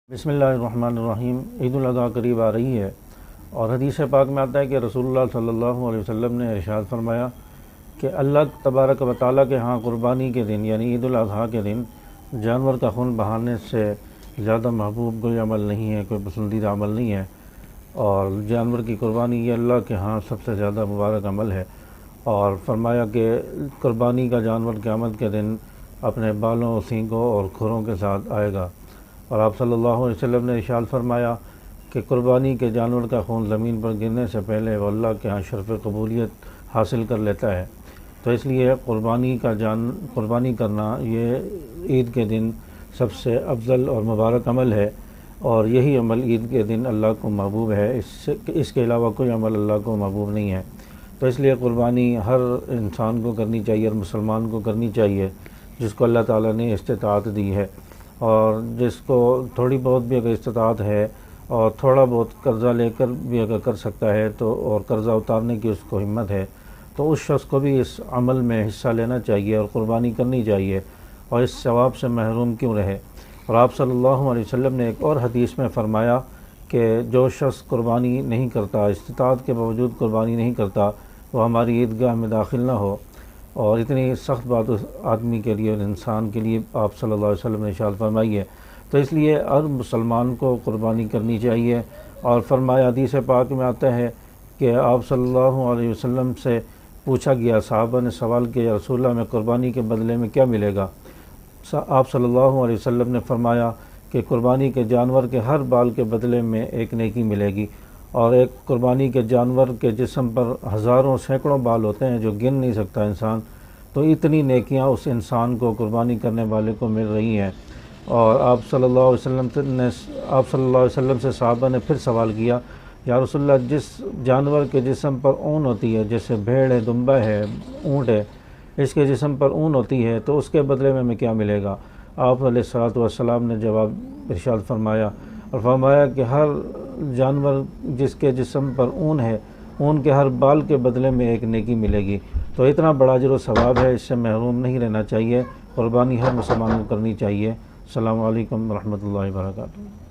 बिस्मिल्लाहिर्रहमानिर्रहीम। ईद उल अज़हा करीब आ रही है और हदीस पाक में आता है कि रसूलुल्लाह सल्लल्लाहु अलैहि वसल्लम ने इरशाद फरमाया कि अल्लाह तबारक व तआला के यहाँ कुर्बानी के दिन यानी ईद उल अज़हा के दिन जानवर का खून बहाने से ज़्यादा महबूब कोई अमल नहीं है, कोई पसंदीदा अमल नहीं है। और जानवर की कुर्बानी ये अल्लाह के यहाँ सबसे ज़्यादा मुबारक अमल है। और फरमाया कि कुर्बानी का जानवर क़यामत के दिन अपने बालों, सींगों और खुरों के साथ आएगा। और आप सल्लल्लाहु अलैहि वसल्लम ने इरशाद फरमाया कि कुर्बानी के जानवर का खून ज़मीन पर गिरने से पहले वह अल्लाह के यहाँ शर्फ़ कबूलियत हासिल कर लेता है। तो इसलिए कुर्बानी करना ये ईद के दिन सबसे अफजल और मुबारक अमल है और यही अमल ईद के दिन अल्लाह को महबूब है। इसके अलावा कोई अमल अल्लाह को महबूब नहीं है। तो इसलिए कुर्बानी हर इंसान को करनी चाहिए और मुसलमान को करनी चाहिए जिसको अल्लाह ताला ने इस्तिताअत दी है। और जिसको थोड़ी बहुत भी अगर इस्तिताअत है और थोड़ा बहुत कर्ज़ा लेकर भी अगर कर सकता है तो और कर्ज़ा उतारने की उसको हिम्मत है तो उस शख्स को भी इस अमल में हिस्सा लेना चाहिए और कुर्बानी करनी चाहिए और इस सवाब से महरूम क्यों रहे। और आप सल्लल्लाहु अलैहि वसल्लम ने एक और हदीस में फ़रमाया कि जो शख्स कुर्बानी नहीं करता, इस्तिताअत के बावजूद कुर्बानी नहीं करता, वो हमारी ईदगाह में दाखिल ना हो। और इतनी सख्त बात उस आदमी के लिए और इंसान के लिए आप सल्लल्लाहु अलैहि वसल्लम ने इरशाद फरमाई है। तो इसलिए हर मुसलमान को कुर्बानी करनी चाहिए। और फरमाया हदीस पाक में आता है कि आप सल्लल्लाहु अलैहि वसल्लम से पूछा गया, सहाबा ने सवाल किया, रसूलल्लाह में कुर्बानी के बदले में क्या मिलेगा। आप सल्लल्लाहु अलैहि वसल्लम ने फरमाया कि कुर्बानी के जानवर के हर बाल के बदले में एक नेकी मिलेगी। और एक कुर्बानी के जानवर के जिस्म पर हज़ारों सैकड़ों बाल होते हैं जो गिन नहीं सकता इंसान। तो इतनी नेकियां उस इंसान को कुर्बानी करने वाले को मिल रही हैं। और आप सल्लल्लाहु अलैहि वसल्लम से सहाबा ने फिर सवाल किया, या रसूलल्लाह जिस जानवर के जिस्म पर ऊन होती है, जैसे भेड़ है, दुम्बा है, ऊँट है, इसके जिस्म पर ऊन होती है तो उसके बदले में हमें क्या मिलेगा। आप अलैहिस्सलातु वस्सलाम ने जवाब इरशाद फरमाया और फरमाया कि हर जानवर जिसके जिस्म पर ऊन है, ऊन के हर बाल के बदले में एक नेकी मिलेगी। तो इतना बड़ा अजर व सवाब है, इससे महरूम नहीं रहना चाहिए। कुर्बानी हर मुसलमान को करनी चाहिए। अस्सलामु अलैकुम व रहमतुल्लाहि व बरकातुहू।